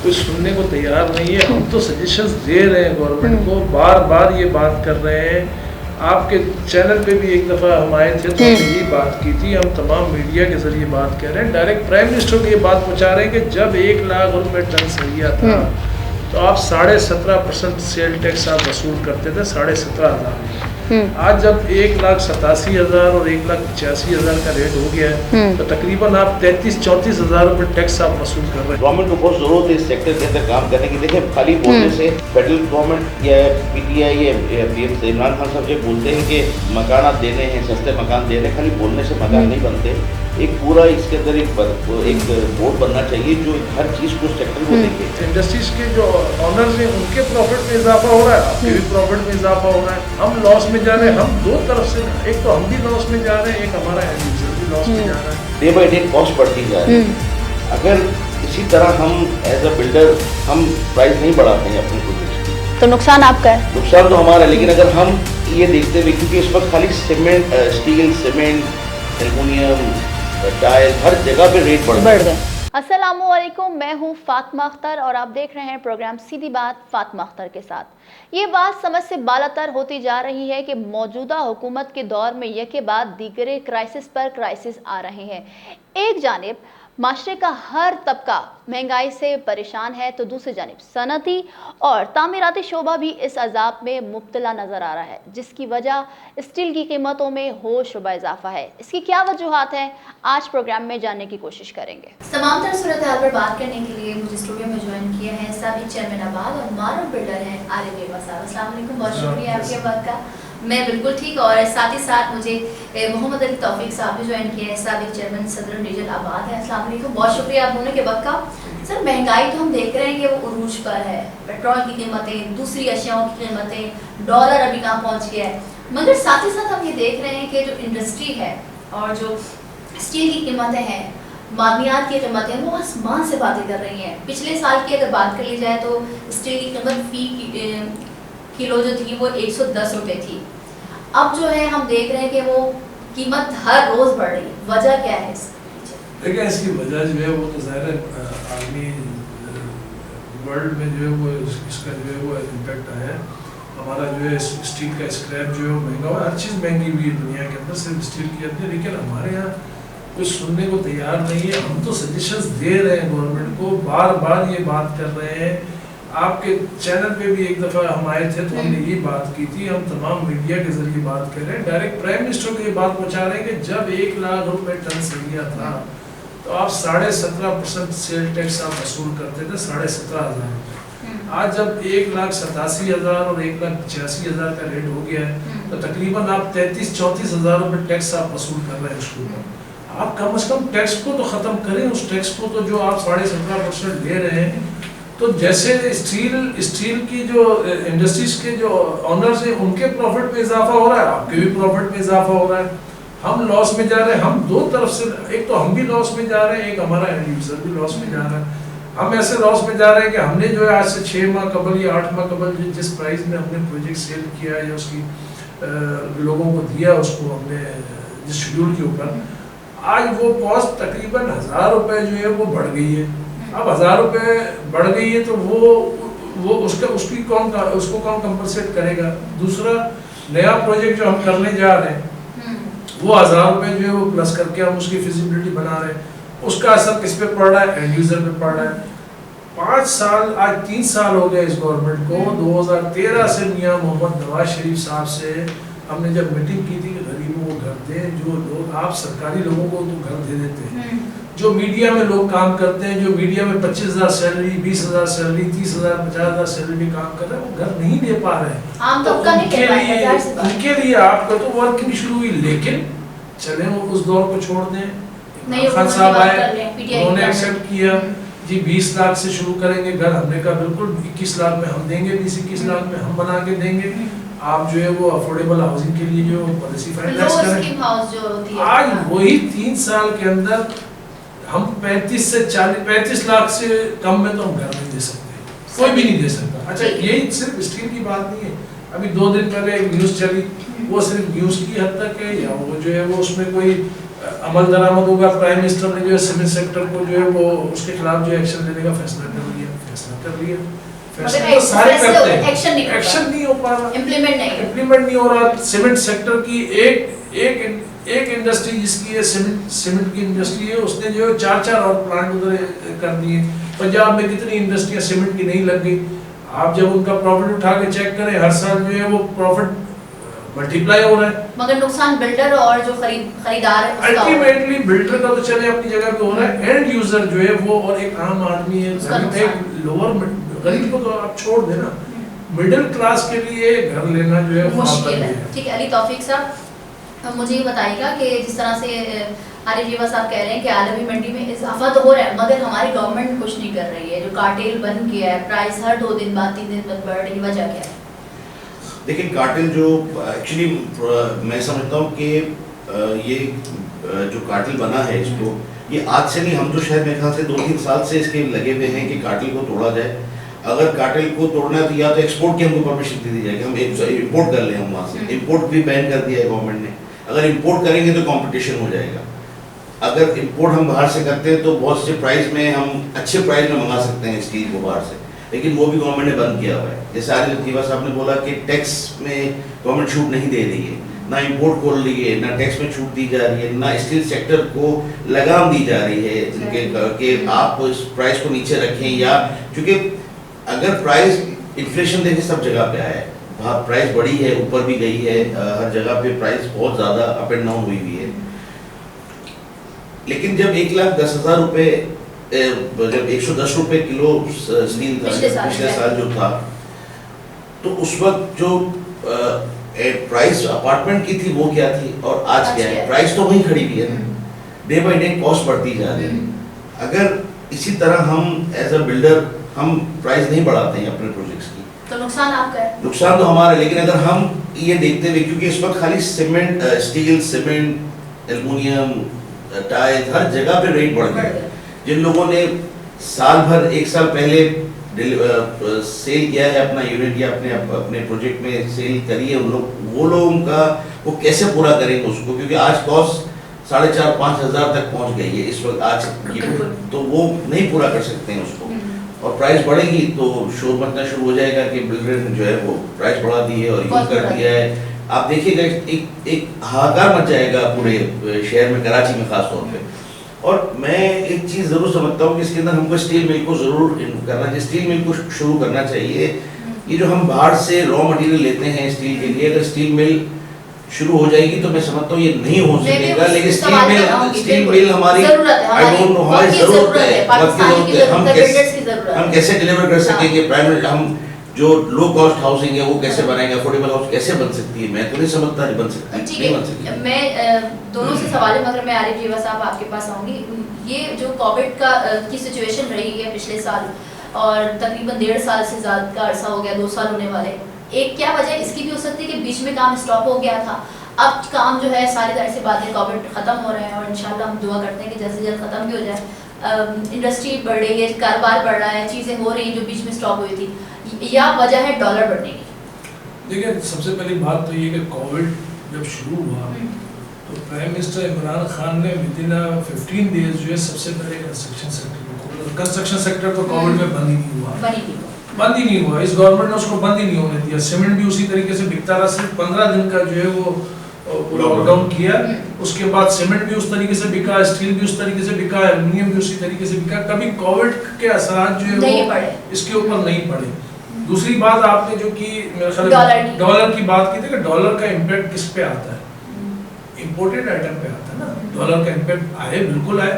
कोई सुनने को तैयार नहीं है। हम तो सजेशंस दे रहे हैं गवर्नमेंट को, बार बार ये बात कर रहे हैं। आपके चैनल पे भी एक दफ़ा हम आए थे तो हमने यही बात की थी, हम तमाम मीडिया के जरिए बात कह रहे हैं, डायरेक्ट प्राइम मिनिस्टर को ये बात पहुँचा रहे हैं कि जब 1 लाख रुपए टन सरिया था तो आप 17.5% सेल टैक्स आप वसूल करते थे, 17,500। आज जब 1,87,000 और 1,85,000 का रेट हो गया है तो तकरीबन आप 33-34 हज़ार रुपये टैक्स आप वसूल कर रहे हैं। गवर्नमेंट को बहुत जरूरत है इस सेक्टर के अंदर काम करने की। देखिए खाली बोलने से फेडरल गवर्नमेंट या पीटीआई या पीएम इमरान खान साहब जब बोलते हैं कि मकान आप देने हैं, सस्ते मकान दे रहे हैं, खाली बोलने से मकान नहीं बनते। एक पूरा इसके अंदर एक बोर्ड बनना चाहिए जो हर चीज़ को सेक्टर को देखे। इंडस्ट्रीज के जो ऑनर्स हैं उनके प्रॉफिट में इजाफा हो रहा है, आपके भी प्रॉफिट में इजाफा हो रहा है। हम लॉस में जा रहे हैं, हम दो तरफ से, एक तो हम भी लॉस में जा रहे हैं, एक हमारा एंड यूजर भी लॉस में जा रहा है। डे बाई डे कॉस्ट बढ़ती जा रही है। अगर इसी तरह हम एज अ बिल्डर हम प्राइस नहीं बढ़ाते हैं अपने प्रोजेक्ट की तो नुकसान आपका है। नुकसान तो हमारा है, लेकिन अगर हम ये देखते हुए, क्योंकि इस वक्त खाली cement, steel, cement, aluminium, tile, हर जगह पे रेट बढ़ गए। अस्सलामुअलैकुम, मैं हूँ फातिमा अख्तर और आप देख रहे हैं प्रोग्राम सीधी बात फातिमा अख्तर के साथ। ये बात समझ से बालातर होती जा रही है कि मौजूदा हुकूमत के दौर में यके बाद दीगरे क्राइसिस पर क्राइसिस आ रहे हैं। एक जानिब माशरे का हर तबका महंगाई से परेशान है तो दूसरी जानिब सनती और तामीराती शोबा भी इस अजाब में मुब्तला नजर आ रहा है, जिसकी वजह स्टील की कीमतों में होशरुबा इजाफा है। इसकी क्या वजूहात है, आज प्रोग्राम में जानने की कोशिश करेंगे। तमाम तरह सूरत हाल पर बात करने के लिए मुझे स्टूडियो में ज्वाइन किया है साबिक चेयरमैन आबाद और मारूफ बिल्डर हैं आरिफ बेगवा साहब। अस्सलाम वालेकुम, बहुत शुक्रिया आपके वक्त का। मैं बिल्कुल ठीक, और साथ ही साथ मुझे मोहम्मद अली तौफीक साहब भी ज्वाइन किए हैं, साबिक चेयरमैन सदर रीजन आबाद है। अस्सलाम वालेकुम, बहुत शुक्रिया आप दोनों के वक्त का। सर, महंगाई तो हम देख रहे हैं कि वो उरूज पर है, पेट्रोल की कीमतें, दूसरी अशियाओं की कीमतें, डॉलर अभी कहाँ पहुँच गया है, मगर साथ ही साथ हम ये देख रहे हैं कि जो इंडस्ट्री है और जो स्टील की कीमतें हैं, मादनियात की कीमतें, वो आसमान से बातें कर रही हैं। पिछले साल की अगर बात कर ली जाए तो स्टील की कीमत फी किलो जो थी वो 110 रुपये थी। अब जो है हम देख रहे हैं कि वो कीमत हर रोज बढ़ रही है। वजह क्या है इसकी? देखिए, इसकी वजह जो है वो तो ज़ाहिर है आदमी वर्ल्ड में जो है वो इसका जो है वो इम्पेक्ट आया है। हमारा जो है स्टील का स्क्रैप जो है वो महंगा हुआ है, हर चीज़ महंगी हुई है दुनिया के अंदर, सिर्फ स्टील की अंदर। लेकिन हमारे यहाँ कोई सुनने को तैयार नहीं है। हम तो सजेशंस दे रहे हैं गवर्नमेंट को, बार बार ये बात कर रहे हैं। आपके चैनल पे भी एक दफ़ा हम आए थे तो हमने ये बात की थी, हम तमाम मीडिया के जरिए बात कर रहे हैं, डायरेक्ट प्राइम मिनिस्टर को ये बात पहुँचा रहे हैं कि जब 1 लाख रुपए टन सरिया था तो आप 17.5% सेल टैक्स आप वसूल करते थे, 17,500 रुपये। आज जब 1,87,000 और 1,85,000 का रेट हो गया है तो तकरीबन आप 33-34 हज़ार रुपये टैक्स आप वसूल कर रहे हैं उसके ऊपर। आप कम से कम टैक्स को तो ख़त्म करें, उस टैक्स को तो जो आप 17.5% ले रहे हैं। तो जैसे स्टील की जो इंडस्ट्रीज के जो ऑनर्स हैं उनके प्रॉफिट में इजाफा हो रहा है, आपके भी प्रॉफिट में इजाफा हो रहा है। हम लॉस में जा रहे हैं, हम दो तरफ से, एक तो हम भी लॉस में जा रहे हैं, एक हमारा एंड यूजर भी लॉस में जा रहा है। हम ऐसे लॉस में जा रहे हैं कि हमने जो है आज से 6 माह कबल या 8 माह कबल जिस प्राइस में हमने प्रोजेक्ट सेल किया या उसकी लोगों को दिया, उसको हमने जिस शेड्यूल के ऊपर, आज वो कॉस्ट तकरीबन 1,000 रुपये जो है वो बढ़ गई है। अब 1,000 रुपये बढ़ गई है तो वो उसको कौन कंपनसेट करेगा? दूसरा नया प्रोजेक्ट जो हम करने जा रहे हैं वो 1,000 रुपये जो है वो प्लस करके हम उसकी फिजिबिलिटी बना रहे हैं, उसका असर किस पे पड़ रहा है? एंड यूजर पे पड़ रहा है। 5 साल, आज 3 साल हो गए इस गवर्नमेंट को। 2013 से मियां मोहम्मद नवाज शरीफ साहब से हमने जब मीटिंग की थी कि गरीबों को घर दें, जो लोग आप सरकारी लोगों को तो घर दे देते हैं, जो मीडिया में लोग काम करते हैं, जो मीडिया में 25,000 सैलरी, 20,000 सैलरी, 30,000, 50,000 सैलरी में काम कर रहे हैं, वो घर नहीं दे पा रहे हैं। तो उनके लिए आपका तो वर्किंग शुरू हुई, लेकिन चले वो उस दौर को छोड़ दें। खान साहब आए, उन्होंने एक्सेप्ट किया जी 20 लाख से शुरू करेंगे घर। हमने कहा बिल्कुल 21 लाख में हम देंगे, 20-21 लाख में हम बना के देंगे। आप जो है वो अफोर्डेबल हाउसिंग के लिए जो पॉलिसी फाइनेंस करें। आज वही 3 साल के अंदर हम 35 लाख से कम में तो हम घर नहीं दे सकते, कोई भी नहीं दे सकता। अच्छा, यही सिर्फ स्टील की बात नहीं है। अभी 2 दिन पहले एक न्यूज़ चली, वो सिर्फ न्यूज़ की हद तक है या वो जो है वो उसमें कोई अमल दरामद होगा? प्राइम मिनिस्टर ने जो है सीमेंट सेक्टर को जो है वो उसके खिलाफ जो एक्शन लेने का फैसला कर लिया। कर लिया, मगर फैसले तो सारे फैसले करते हैं, एक्शन नहीं एक्शन नहीं हो पा रहा, इम्प्लीमेंट नहीं हो रहा। सीमेंट सेक्टर की एक इंडस्ट्री जिसकी है सीमेंट की इंडस्ट्री है, उसने जो है 4 और प्लांट उधर कर दिए। पंजाब में कितनी इंडस्ट्रियां सीमेंट की नहीं लग गई, आप जब उनका प्रॉफिट उठा के चेक करें, हर साल जो है वो प्रॉफिट मल्टीप्लाई हो रहा है। मगर नुकसान बिल्डर और जो खरीदार है अल्टीमेटली बिल्डर का तो चले अपनी जगह पे हो रहा है, एंड यूजर जो है वो और एक आम आदमी है, एक लोअर गरीब को तो आप छोड़ देना, मिडिल क्लास के लिए घर लेना जो है मुश्किल है। ठीक है, अली तौफीक साहब, मुझे ये बताइएगा कि जिस तरह से आरिफ जीवा साहब कह रहे हैं कि आलमी मंडी में इजाफा तो हो रहा है, मगर हमारी गवर्नमेंट कुछ नहीं कर रही है, जो कार्टेल बन गया है, प्राइस हर 2 दिन बाद 3 दिन बाद बढ़ रही है, वजह क्या है? देखिए, कार्टेल जो एक्चुअली मैं समझता हूँ कि ये जो कार्टेल बना है, इसको ये आज से नहीं, हम तो शायद मेरे ख्याल से 2-3 साल से इसके लगे हुए हैं कि कार्टेल को तोड़ा जाए। अगर कार्टेल को तोड़ना है तो या तो एक्सपोर्ट की हमको परमिशन दे दी जाएगी, हम इम्पोर्ट कर लें, हम वहाँ से इम्पोर्ट भी बैन कर दिया है गवर्नमेंट ने। अगर इम्पोर्ट करेंगे तो कंपटीशन हो जाएगा। अगर इम्पोर्ट हम बाहर से करते हैं तो बहुत से प्राइस में हम अच्छे प्राइस में मंगा सकते हैं स्टील को बाहर से, लेकिन वो भी गवर्नमेंट ने बंद किया हुआ है। जैसे आरिफ जीवा साहब ने बोला कि टैक्स में गवर्नमेंट छूट नहीं दे रही है, ना इम्पोर्ट खोल रही है, ना टैक्स में छूट दी जा रही है, ना स्टील सेक्टर को लगाम दी जा रही है कि आप इस प्राइस को नीचे रखें, या क्योंकि अगर प्राइस इन्फ्लेशन देखिए सब जगह पे आया है, प्राइस बढ़ी है, ऊपर भी गई है, हर जगह पे प्राइस बहुत ज़्यादा अप एंड डाउन हुई हुई है। लेकिन जब 1,10,000 रुपये, जब 110 रुपये किलो स्टील था पिछले साल जो था, तो उस वक्त जो प्राइस अपार्टमेंट की थी वो क्या थी और आज क्या है, प्राइस तो वहीं खड़ी हुई है ना, डे बाई डे कॉस्ट बढ़ती जा रही है। अगर इसी तरह हम एज अ बिल्डर हम प्राइस नहीं बढ़ाते हैं अपने प्रोजेक्ट्स की, तो नुकसान आपका है, नुकसान तो हमारा है। लेकिन अगर हम ये देखते हुए, क्योंकि इस वक्त खाली cement, steel, cement, aluminium, tiles, हर जगह पे रेट बढ़ गए। जिन लोगों ने साल भर 1 साल पहले सेल किया है अपना यूनिट या अपने प्रोजेक्ट में सेल करी है, वो लोगों का वो कैसे पूरा करेंगे उसको, क्योंकि आज कॉस्ट 4,500-5 हज़ार तक पहुंच गई है इस वक्त आज की, तो वो नहीं पूरा कर सकते हैं उसको। और प्राइस बढ़ेगी तो शोर मचना शुरू हो जाएगा कि बिल्डर ने जो है वो प्राइस बढ़ा दी है और यूज कर दिया है। आप देखिएगा एक हाहाकार मच जाएगा पूरे शहर में, कराची में खास तौर पे। और मैं एक चीज़ ज़रूर समझता हूँ कि इसके अंदर हमको स्टील मिल को ज़रूर करना चाहिए, स्टील मिल को शुरू करना चाहिए। ये जो हम बाहर से रॉ मटेरियल लेते हैं स्टील के लिए, अगर स्टील मिल शुरू हो जाएगी तो मैं समझता हूँ ये नहीं हो सकेगा। लेकिन स्टील मिल हमारी आई डोंट नो, हमारी ज़रूरत है। हम कैसे डिलीवर कर सकेंगे, प्राइमरी हम जो लो कॉस्ट हाउसिंग है वो कैसे बनाएंगे, अफोर्डेबल हाउस कैसे बन सकती है, मैं तो नहीं समझता नहीं बन सकती, नहीं बन सकती। मैं दोनों से सवाल है, मगर मैं आरिफ जीवा साहब आपके पास आऊँगी। ये जो कोविड की सिचुएशन रही है पिछले साल, और तकरीबन 1.5 साल से ज़्यादा का अरसा हो गया, 2 साल होने वाले, एक क्या वजह इसकी भी हो सकती है कि बीच में काम स्टॉप हो गया था, अब काम जो है सारे तरह से बातें कोविड ख़त्म हो रहे हैं, और इंशाल्लाह हम दुआ करते हैं कि जल्द से जल्द ख़त्म भी हो जाए, इंडस्ट्री बढ़ रही है, कारोबार बढ़ रहा है, चीज़ें हो रही हैं जो बीच में स्टॉप हुई थी, या वजह है डॉलर बढ़ने की? देखिए, सबसे पहली बात तो ये कि कोविड जब शुरू हुआ तो प्राइम मिनिस्टर इमरान खान ने विदिन 15 डेज जो है सबसे पहले कंस्ट्रक्शन सेक्टर तो कोविड में बंद ही नहीं हुआ, इस गवर्नमेंट ने उसको बंद ही नहीं होने दिया। सीमेंट भी उसी तरीके से बिकता रहा, सिर्फ 15 दिन का जो है वो लॉकडाउन किया, उसके बाद सीमेंट भी उस तरीके से बिका, स्टील भी उस तरीके से बिका, एल्युमिनियम भी उसी तरीके से बिका। कभी कोविड के असरात जो है वो इसके ऊपर नहीं पड़े। दूसरी बात आपने जो कि मेरे ख्याल डॉलर की बात की थी कि डॉलर का इम्पैक्ट किस पे आता है, इम्पोर्टेड आइटम पे आता है ना, डॉलर का इम्पैक्ट आए, बिल्कुल आए।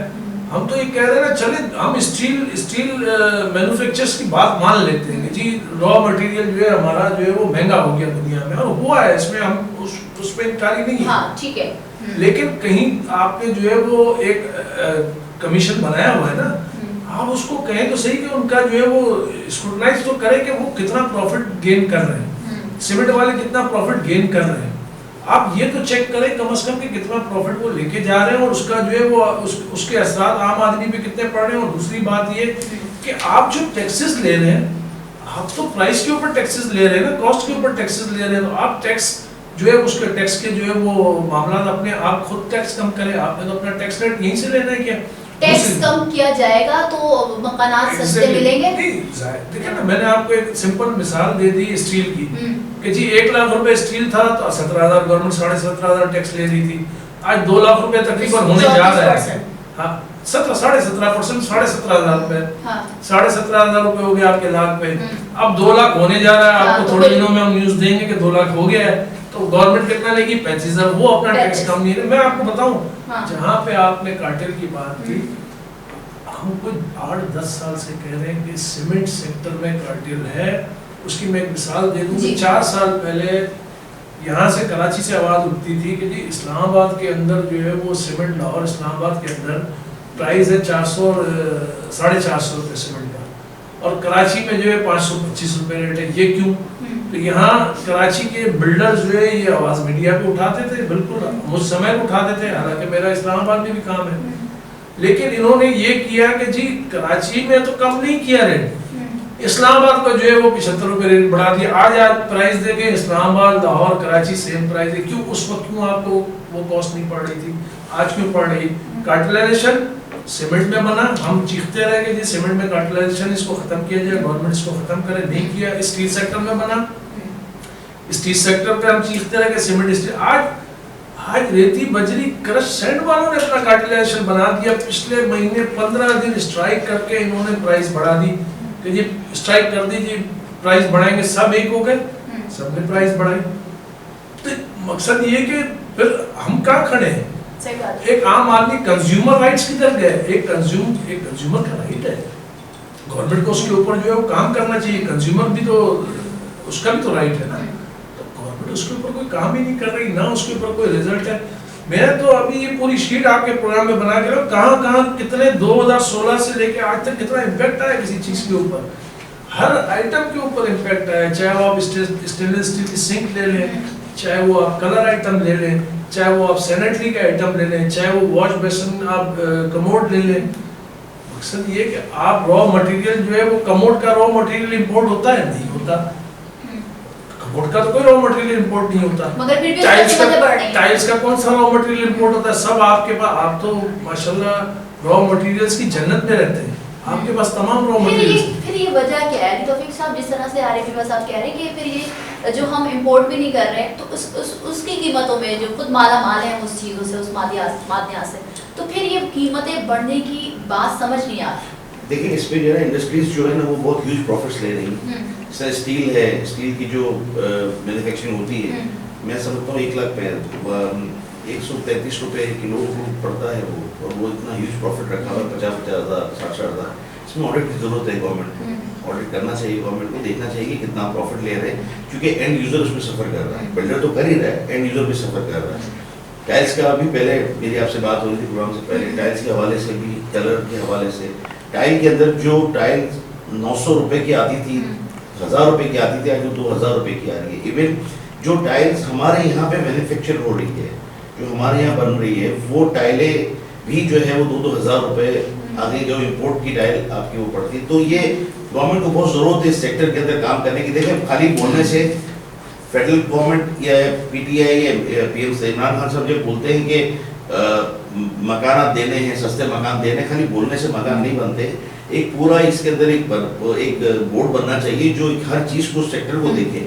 हम तो ये कह रहे हैं ना, चले हम स्टील मैन्युफैक्चरर्स की बात मान लेते हैं कि जी रॉ मटेरियल जो है हमारा जो है वो महंगा हो गया दुनिया में, और हुआ है, इसमें हम उस पे इनकारी नहीं है, हाँ, ठीक है। लेकिन कहीं आपने जो है वो एक कमीशन बनाया हुआ है ना, आप उसको कहें तो सही कि उनका जो है वो स्क्रूटनाइज तो करें कि वो कितना प्रॉफिट गेन कर रहे हैं, सीमेंट वाले कितना प्रॉफिट गेन कर रहे हैं। आप ये तो चेक करें कम से कम कि कितना प्रॉफिट वो लेके जा रहे हैं और उसका जो है वो उसके असरात आम आदमी पे कितने पड़ रहे हैं। और दूसरी बात ये कि आप जो टैक्सेस ले रहे हैं, आप तो प्राइस के ऊपर टैक्सेस ले रहे हैं ना, कॉस्ट के ऊपर टैक्सेस ले रहे हैं, तो आप टैक्स जो है उसके टैक्स के जो है वो मामला अपने आप खुद टैक्स कम करें। आपने तो अपना टैक्स रेट यहीं से लेना है क्या, टैक्स कम किया जाएगा तो मकानात सस्ते मिलेंगे। देखिए ना, मैंने आपको एक सिंपल मिसाल दे दी स्टील की कि जी 1 लाख रुपए स्टील था तो 17,000 गवर्नमेंट 17,500 टैक्स ले रही थी। आज 2 लाख रुपए तकरीबन होने जा रहा है। हाँ, 17.5% 17,500 रुपए, 17,500 रुपए हो गए आपके लाख पे। अब 2 लाख होने जा रहा है। आपको थोड़े दिनों में हम न्यूज देंगे कि 2 लाख हो गया है। तो गवर्नमेंट कितना लेगी? 35,000। वो अपना टैक्स कम नहीं है। मैं आपको बताऊं, जहाँ पे आपने कार्टेल की बात की, हम कुछ 8-10 साल से कह रहे हैं कि सीमेंट सेक्टर में कार्टेल है। उसकी मैं एक मिसाल दे दूं कि 4 साल पहले यहाँ से कराची से आवाज़ उठती थी कि जी इस्लामाबाद के अंदर जो है वो सीमेंट, लाहौर इस्लामाबाद के अंदर प्राइस है 400 450 रुपये सीमेंट का, और कराची में जो है 525 रुपये रेट है। ये क्यों? तो यहाँ कराची के बिल्डर्स जो है ये आवाज़ मीडिया पे उठाते थे, बिल्कुल मुझ समय उठाते थे, हालांकि मेरा इस्लामाबाद में भी काम है। लेकिन इन्होंने ये किया कि जी कराची में तो कम नहीं किया रेट, इस्लामाबाद को जो है वो 75 रुपये रेट बढ़ा दिया। आज प्राइस देखे इस्लामाबाद, लाहौर, कराची सेम प्राइस है। क्यों? उस वक्त क्यों आपको वो कॉस्ट नहीं पड़ रही थी, आज क्यों पड़ रही? कार्टेलाइजेशन सीमेंट में बना, हम चीखते रहे कि जी सीमेंट में कार्टेलाइजेशन, इसको खत्म किया जाए, गवर्नमेंट इसको खत्म करे, नहीं किया। स्टील सेक्टर में बना, स्टील सेक्टर पे हम चीखते रहे कि सीमेंट स्टील। आज रेती, बजरी, क्रश सैंड वालों ने अपना कार्टेलाइजेशन बना दिया। पिछले महीने 15 दिन स्ट्राइक करके इन्होंने प्राइस बढ़ा दी कि जी स्ट्राइक कर दीजिए, प्राइस बढ़ाएंगे। सब एक हो गए, सबने प्राइस बढ़ाई। तो मकसद ये कि फिर हम कहाँ खड़े हैं? एक आम आदमी कंज्यूमर राइट्स किधर गए? एक कंज्यूमर का राइट है, गवर्नमेंट को उसके ऊपर जो है वो काम करना चाहिए। कंज्यूमर भी तो, उसका भी तो राइट है ना। तो गवर्नमेंट उसके ऊपर कोई काम ही नहीं कर रही, ना उसके ऊपर कोई रिजल्ट है। मैं तो अभी ये पूरी शीट आपके प्रोग्राम में बना के कहाँ कितने 2016 से लेके आज तक कितना इम्पैक्ट आया किसी चीज के ऊपर, हर आइटम के ऊपर इम्पैक्ट आया। चाहे वो आप स्टेनलेस स्टील की सिंक ले लें, चाहे वो आप कलर आइटम ले लें, चाहे वो आप सैनिटरी का आइटम ले लें, चाहे वो वॉश बेसिन आप कमोड ले लें। मकसद ये कि आप रॉ मटेरियल जो है वो कमोड का रॉ मटेरियल इंपोर्ट होता है? नहीं होता। कमोड का तो कोई रॉ मटेरियल इंपोर्ट नहीं होता। मगर फिर भी टाइल्स का कौन सा रॉ मटेरियल इंपोर्ट होता है? सब आपके पास। आप तो माशाल्लाह रॉ मटेरियल्स की जन्नत में रहते हैं, आपके पास तमाम रॉ मटेरियल्स। फिर ये वजह क्या है तौफीक साहब, जिस तरह से आरिफ बस आप कह रहे हैं कि फिर ये जो हम इंपोर्ट भी नहीं कर रहे हैं तो उसकी कीमतों में जो खुद माला माल है उस चीज़ों से, उस माध्यम से, तो फिर ये कीमतें बढ़ने की बात समझ नहीं आती। देखिए इस पे जो है इंडस्ट्रीज जो है ना वो बहुत ह्यूज प्रॉफिट्स ले रही हैं। जैसे स्टील है, स्टील की जो मैन्युफैक्चरिंग होती है, मैं समझता हूँ 1 लाख 133 रुपये किलो पड़ता है वो, और वो इतना ह्यूज प्रॉफिट रखा हुआ है 50-50 हज़ार 60-60 हज़ार। इसमें ऑडिट की जरूरत है, गवर्नमेंट ऑडिट करना चाहिए, गवर्नमेंट को देखना चाहिए कि कितना प्रॉफिट ले रहे हैं, क्योंकि एंड यूजर उसमें सफर कर रहा है। बिल्डर तो कर ही रहा है, एंड यूजर भी सफर कर रहा है। टाइल्स का अभी पहले मेरी आपसे बात हो रही थी प्रोग्राम से पहले, टाइल्स के हवाले से भी, कलर के हवाले से, टाइल के अंदर जो टाइल 900 रुपये की आती थी, 1000 रुपये की आती थी, आज 2000 रुपये की आ रही है। इवन जो टाइल्स हमारे यहाँ पे मैन्युफैक्चर हो रही है, जो हमारे यहाँ बन रही है, वो टाइलें भी जो है वो 2-2 हज़ार रुपये आगे जो इंपोर्ट की टाइल आपकी वो पड़ती है। तो ये गवर्नमेंट को बहुत ज़रूरत है इस सेक्टर के अंदर काम करने की। देखें खाली बोलने से फेडरल गवर्नमेंट या पीटीआई या पीएम इमरान खान साहब जब बोलते हैं कि मकान देने हैं, सस्ते मकान देने, खाली बोलने से मकान नहीं बनते। एक पूरा इसके अंदर एक बोर्ड बनना चाहिए जो हर चीज़ को, सेक्टर को देखे।